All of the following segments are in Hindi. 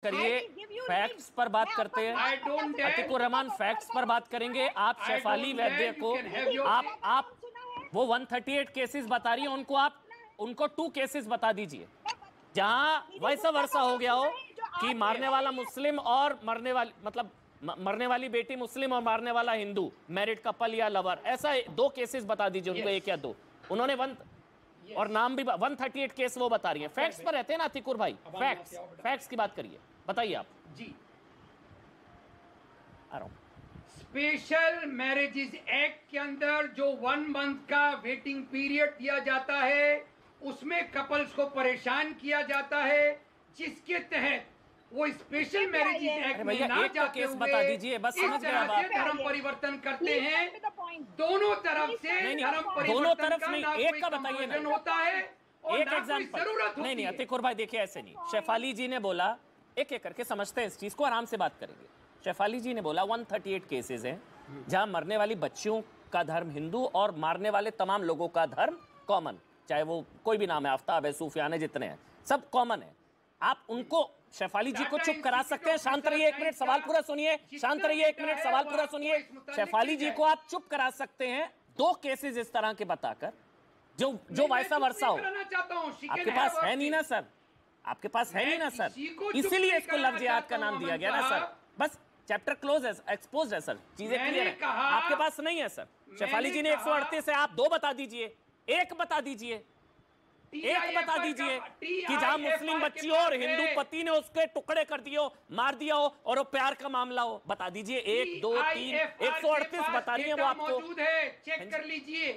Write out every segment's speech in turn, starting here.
करिए, फैक्ट्स पर बात करते हैं। अतीकुर रहमान फैक्ट्स पर बात करेंगे। आप शेफाली वैद्य को आप वो 138 केसेस बता रही हैं, उनको 2 केसेस बता दीजिए जहां वैसा वर्षा हो गया हो कि मारने वाला मुस्लिम और मरने वाली बेटी मुस्लिम और मारने वाला हिंदू, मैरिड कपल या लवर, ऐसा 2 केसेस बता दीजिए उनको, 1 या 2। उन्होंने और नाम भी 138 केस वो बता रही हैं। फैक्ट्स पर रहते हैं ना अतीकुर भाई, फैक्ट्स की बात करिए, बताइए आप जी। स्पेशल मैरिजेज एक्ट के अंदर जो 1 मंथ का वेटिंग पीरियड दिया जाता है, उसमें कपल्स को परेशान किया जाता है, जिसके तहत वो स्पेशल मैरिजेज एक्ट में ना जाते हुए बता दीजिए, बस समझ गया आप। धर्म परिवर्तन करते हैं। दोनों तरफ से धर्म परिवर्तन का नहीं, एक का बताइए ना, होता है और एक एग्जांपल। नहीं अतीकुर भाई देखिए, ऐसे नहीं। शेफाली जी ने बोला, एक एक करके समझते हैं इस चीज को, आराम से बात करेंगे। शेफाली जी ने बोला 138 केसेस हैं जहां मरने वाली बच्चियों का धर्म हिंदू और मारने वाले तमाम लोगों का धर्म कॉमन, चाहे वो कोई भी नाम है, आफ्ताब है, सूफियान है, जितने हैं सब कॉमन है। आप उनको शेफाली जी को चुप करा सकते हैं। शांत रहिए 1 मिनट, सवाल पूरा सुनिए। शांत रहिए 1 मिनट, सवाल पूरा सुनिए। शेफाली जी को आप चुप करा सकते हैं 2 केसेस इस तरह के बताकर जो वैसा वर्षा हो। आपके पास है नहीं ना सर, आपके पास है नहीं ना सर, इसीलिए इसको लव जिहाद का नाम दिया गया ना सर। बस चैप्टर क्लोज है, एक्सपोज्ड है सर, चीजें क्लियर है। आपके पास नहीं है सर। शेफाली जी ने 138 है, आप 2 बता दीजिए, 1 बता दीजिए, 1 बता दीजिए कि जहां मुस्लिम बच्ची हो और हिंदू पति ने उसके टुकड़े कर दिए हो, मार दिया हो और वो प्यार का मामला हो, बता दीजिए। 1 2 3 138 बता रही है वो आपको, मौजूद है, चेक कर लीजिए।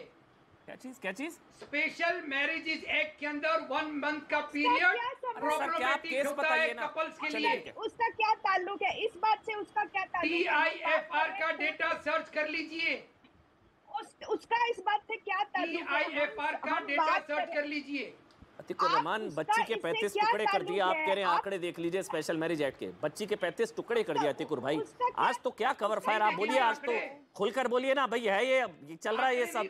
क्या चीज स्पेशल मैरिजेज एक्ट के अंदर 1 मंथ का पीरियड प्रॉब्लमेटिक होता है कपल्स के लिए। उसका क्या ताल्लुक है इस बात से? उसका क्या ताल्लुक है? TIFR का डेटा सर्च कर लीजिए। उसका इस बात से क्या ताल्लुक है? TIFR का डेटा सर्च कर लीजिए। अतीकुर रहमान, बच्ची के 35 टुकड़े कर दिए। आप कह रहे हैं आंकड़े देख लीजिए स्पेशल मैरिज एक्ट के, बच्ची के 35 टुकड़े कर दिया। अतीकुर भाई आज तो क्या कवर फायर, आप बोलिए, आज तो खुलकर बोलिए ना भाई। है ये चल रहा है, ये सब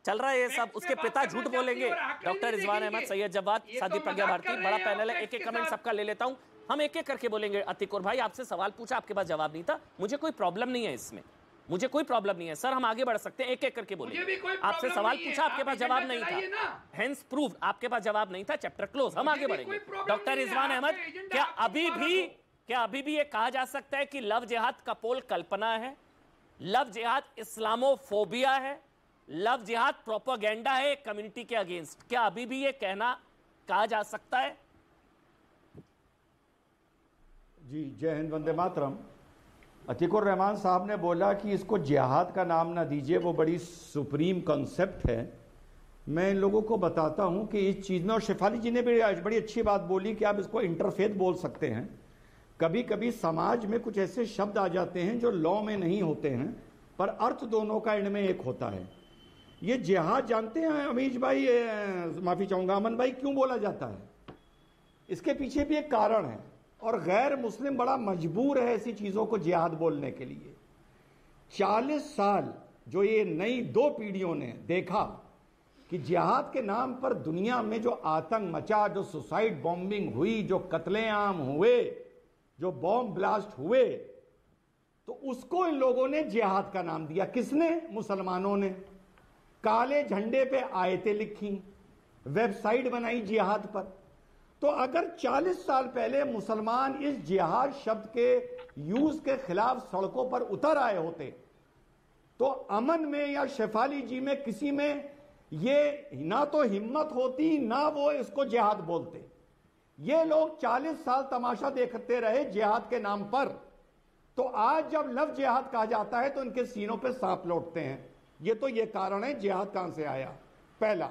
चल रहा है, ये सब। उसके पिता झूठ बोलेंगे। डॉक्टर रिजवान अहमद, सैयद जवाद, सादी प्रज्ञा भारती, बड़ा पैनल है। 1 कमेंट सबका ले लेता हूं, हम 1 करके बोलेंगे। अतीकुर भाई आपसे सवाल पूछा, आपके पास जवाब नहीं था, मुझे कोई प्रॉब्लम नहीं है इसमें, मुझे कोई प्रॉब्लम नहीं है सर। हम आगे बढ़ सकते हैं, 1 करके बोलेंगे। आपसे सवाल पूछा, आपके पास जवाब नहीं था, हेंस प्रूव आपके पास जवाब नहीं था, चैप्टर क्लोज। हम आगे बढ़ेंगे। डॉक्टर रिजवान अहमद, क्या अभी भी ये कहा जा सकता है कि लव जिहाद का पोल कल्पना है, लव जिहाद इस्लामोफोबिया है, लव जिहाद प्रोपेगेंडा है कम्युनिटी के अगेंस्ट? क्या अभी भी ये कहा जा सकता है? जी, जय हिंद, वंदे मातरम। अतीकुर रहमान साहब ने बोला कि इसको जिहाद का नाम ना दीजिए, वो बड़ी सुप्रीम कॉन्सेप्ट है। मैं इन लोगों को बताता हूं कि इस चीज़ में, और शेफाली जी ने भी बड़ी अच्छी बात बोली कि आप इसको इंटरफेथ बोल सकते हैं। कभी कभी समाज में कुछ ऐसे शब्द आ जाते हैं जो लॉ में नहीं होते हैं, पर अर्थ दोनों का इनमें एक होता है। ये जिहाद जानते हैं अमीज भाई, माफी चाहूंगा अमन भाई, क्यों बोला जाता है? इसके पीछे भी एक कारण है, और गैर मुस्लिम बड़ा मजबूर है ऐसी चीजों को जिहाद बोलने के लिए। 40 साल जो ये नई 2 पीढ़ियों ने देखा कि जिहाद के नाम पर दुनिया में जो आतंक मचा, जो सुसाइड बॉम्बिंग हुई, जो कत्लेआम हुए, जो बॉम्ब ब्लास्ट हुए, तो उसको इन लोगों ने जिहाद का नाम दिया। किसने? मुसलमानों ने। काले झंडे पे आयतें लिखी, वेबसाइट बनाई जिहाद पर। तो अगर 40 साल पहले मुसलमान इस जिहाद शब्द के यूज के खिलाफ सड़कों पर उतर आए होते, तो अमन में या शेफाली जी में किसी में ये ना तो हिम्मत होती, ना वो इसको जिहाद बोलते। ये लोग 40 साल तमाशा देखते रहे जिहाद के नाम पर। तो आज जब लव जिहाद कहा जाता है तो इनके सीनों पे सांप लौटते हैं। ये कारण है जिहाद कहां से आया। पहला,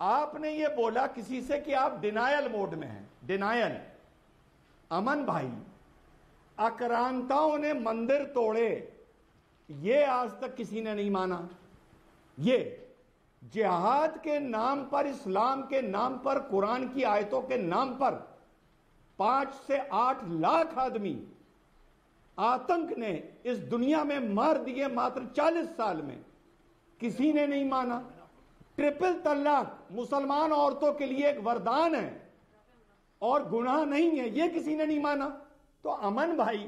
आपने ये बोला किसी से कि आप डिनायल मोड में हैं। डिनायल, अमन भाई, आक्रांताओं ने मंदिर तोड़े, ये आज तक किसी ने नहीं माना। ये जिहाद के नाम पर, इस्लाम के नाम पर, कुरान की आयतों के नाम पर 5 से 8 लाख आदमी आतंक ने इस दुनिया में मार दिए मात्र 40 साल में, किसी ने नहीं माना। ट्रिपल तलाक मुसलमान औरतों के लिए एक वरदान है। और गुनाह नहीं है, ये किसी ने नहीं माना। तो अमन भाई,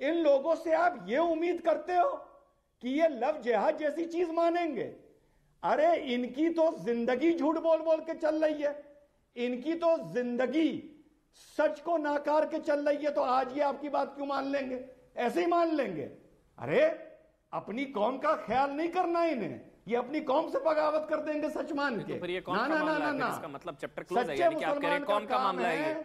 इन लोगों से आप ये उम्मीद करते हो कि ये लव जिहाद जैसी चीज मानेंगे? अरे इनकी तो जिंदगी झूठ बोल बोल के चल रही है, इनकी तो जिंदगी सच को नाकार के चल रही है, तो आज ये आपकी बात क्यों मान लेंगे? ऐसे ही मान लेंगे? अरे अपनी कौम का ख्याल नहीं करना इन्हें, ये अपनी कौम से बगावत कर देंगे सच मान के। तो फिर ये कौन का मामला है? इसका मतलब चैप्टर क्लोज है, यानी कि आप कह रहे हैं कौन का मामला है ये?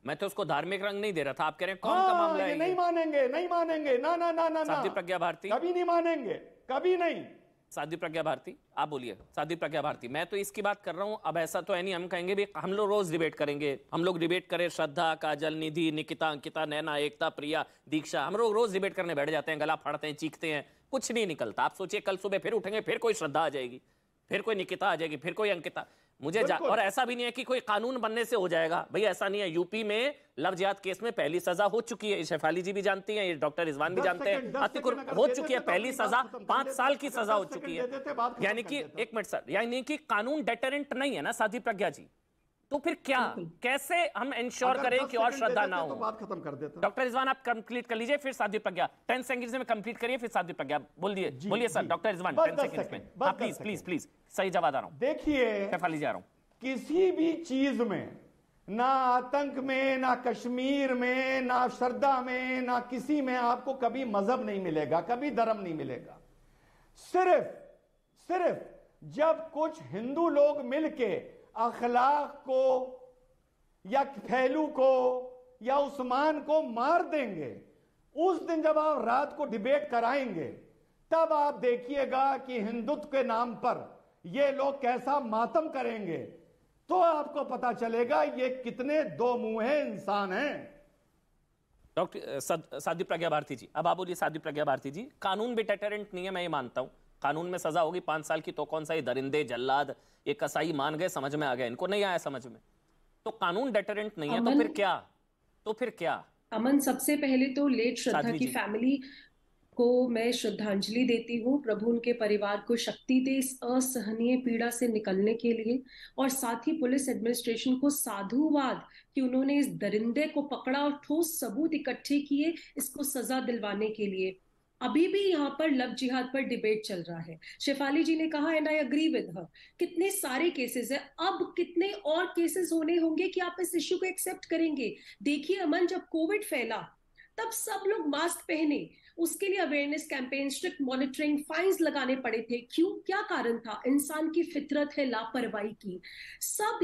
मैं तो उसको धार्मिक रंग नहीं दे रहा था, आप कह रहे हैं कौन का मामला है? नहीं मानेंगे, नहीं मानेंगे, ना ना ना ना। साध्वी प्रज्ञा भारती कभी नहीं मानेंगे, कभी नहीं। साध्वी प्रज्ञा भारती, आप बोलिए। साध्वी प्रज्ञा भारती, मैं तो इसकी बात कर रहा हूं। अब ऐसा तो है नहीं हम कहेंगे भी हम लोग रोज डिबेट करेंगे, हम लोग डिबेट करें, श्रद्धा, काजल, निधि, निकिता, अंकिता, नैना, एकता, प्रिया, दीक्षा, हम लोग रोज डिबेट करने बैठ जाते हैं, गला फाड़ते हैं, चीखते हैं, कुछ नहीं निकलता। आप सोचिए कल सुबह फिर उठेंगे, फिर कोई श्रद्धा आ जाएगी, फिर कोई निकिता आ जाएगी, फिर कोई अंकिता। और ऐसा भी नहीं है कि कोई कानून बनने से हो जाएगा भाई, ऐसा नहीं है। यूपी में लव जिहाद केस में पहली सजा हो चुकी है, शेफाली जी भी जानती हैं, ये डॉक्टर रिजवान भी जानते हैं, अतिकुर हो चुकी है पहली सजा, 5 साल की सजा हो चुकी है। यानी कि एक मिनट सर, यानी कि कानून डेटरेंट नहीं है ना साध्वी प्रज्ञा जी, तो फिर क्या, कैसे हम इंश्योर करें कि और श्रद्धा ना हो? बात खत्म कर देता। डॉक्टर रिजवान आप कंप्लीट कर लीजिए, फिर साध्वी प्रज्ञा 10 सेकंड्स में कंप्लीट करिए, फिर साध्वी प्रज्ञा बोलिए। बोलिए सर, डॉक्टर रिजवान 10 सेकंड्स में प्लीज प्लीज प्लीज, सही जवाब आ रहा हूं। देखिए, शेफाली जी आ रहा हूं। किसी भी चीज में, ना आतंक में, ना कश्मीर में, ना श्रद्धा में, ना किसी में आपको कभी मजहब नहीं मिलेगा, कभी धर्म नहीं मिलेगा। सिर्फ जब कुछ हिंदू लोग मिलके अखलाक को या फैलू को या उस्मान को मार देंगे, उस दिन जब आप रात को डिबेट कराएंगे, तब आप देखिएगा कि हिंदुत्व के नाम पर ये लोग कैसा मातम करेंगे, तो आपको पता चलेगा ये कितने दो मुंहे इंसान हैं। डॉक्टर साध्वी प्रज्ञा भारती जी, अब आप बोलिए। साध्वी प्रज्ञा भारती जी, कानून भी डेटरेंट नहीं है, मैं ये मानता हूं, कानून में सजा होगी 5 साल की, तो कौन सा ये दरिंदे, जल्लाद, ये कसाई मान गए, समझ में आ गया, इनको नहीं आया समझ में, तो कानून डेटरेंट नहीं है, तो फिर क्या? अमन, सबसे पहले तो लेट श्रद्धा की फैमिली को मैं श्रद्धांजलि देती हूँ। प्रभु उनके परिवार को शक्ति दे इस असहनीय पीड़ा से निकलने के लिए, और साथ ही पुलिस एडमिनिस्ट्रेशन को साधुवाद कि उन्होंने इस दरिंदे को पकड़ा और ठोस सबूत इकट्ठे किए इसको सजा दिलवाने के लिए। अभी भी यहाँ पर लव जिहाद पर डिबेट चल रहा है। शेफाली जी ने कहा, and I agree with her, कितने सारे केसेस है, अब कितने और केसेस होने होंगे कि आप इस इश्यू को एक्सेप्ट करेंगे। देखिए अमन, जब कोविड फैला तब सब लोग मास्क पहने, उसके लिए awareness campaign, strict monitoring, fines लगाने पड़े थे। क्यों? क्या कारण था? इंसान की फितरत है लापरवाही की। सब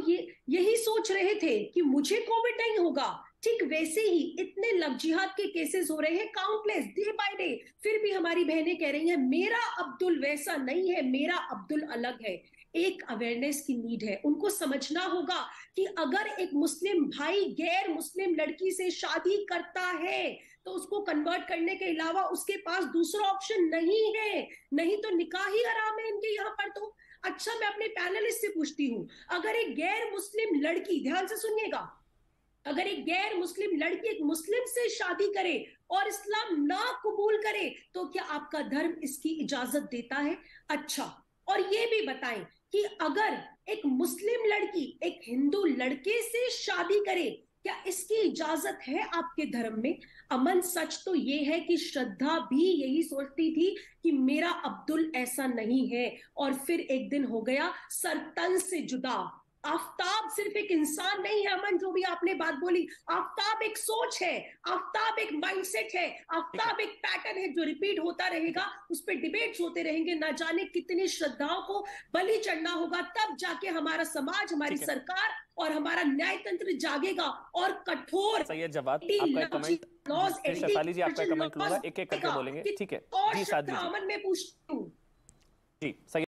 यही सोच रहे थे कि मुझे कोविड नहीं होगा। ठीक वैसे ही इतने लव जिहाद के केसेस हो रहे हैं, काउंटलेस, डे बाय डे, फिर भी हमारी बहनें कह रही हैं मेरा अब्दुल वैसा नहीं है, मेरा अब्दुल अलग है। एक अवेयरनेस की नीड है, उनको समझना होगा कि अगर एक मुस्लिम भाई गैर मुस्लिम लड़की से शादी करता है तो उसको कन्वर्ट करने के अलावा उसके पास दूसरा ऑप्शन नहीं है, नहीं तो निकाह ही हराम है इनके यहाँ पर। तो अच्छा, मैं अपने पैनलिस्ट से पूछती हूँ, अगर एक गैर मुस्लिम लड़की, ध्यान से सुनिएगा, अगर एक गैर मुस्लिम लड़की एक मुस्लिम से शादी करे और इस्लाम ना कबूल करे, तो क्या आपका धर्म इसकी इजाजत देता है? अच्छा, और ये भी बताएं कि अगर एक मुस्लिम लड़की एक हिंदू लड़के से शादी करे, क्या इसकी इजाजत है आपके धर्म में? अमन, सच तो ये है कि श्रद्धा भी यही सोचती थी कि मेरा अब्दुल ऐसा नहीं है, और फिर एक दिन हो गया सर तन से जुदा। आफ्ताब सिर्फ एक इंसान नहीं है अमन, जो भी आपने बात बोली, आफ्ताब एक सोच है, आफ्ताब एक माइंडसेट है, आफ्ताब एक पैटर्न है जो रिपीट होता रहेगा, उस पर डिबेट्स होते रहेंगे। ना जाने कितनी श्रद्धाओं को बलि चढ़ना होगा, तब जाके हमारा समाज, हमारी सरकार और हमारा न्याय तंत्र जागेगा और कठोर जवाब। शेफाली जी, आपका कमेंट लूंगा, एक एक करके बोलेंगे, ठीक है जी? साध्वी जी, अमन मैं पूछती हूँ जी, सही।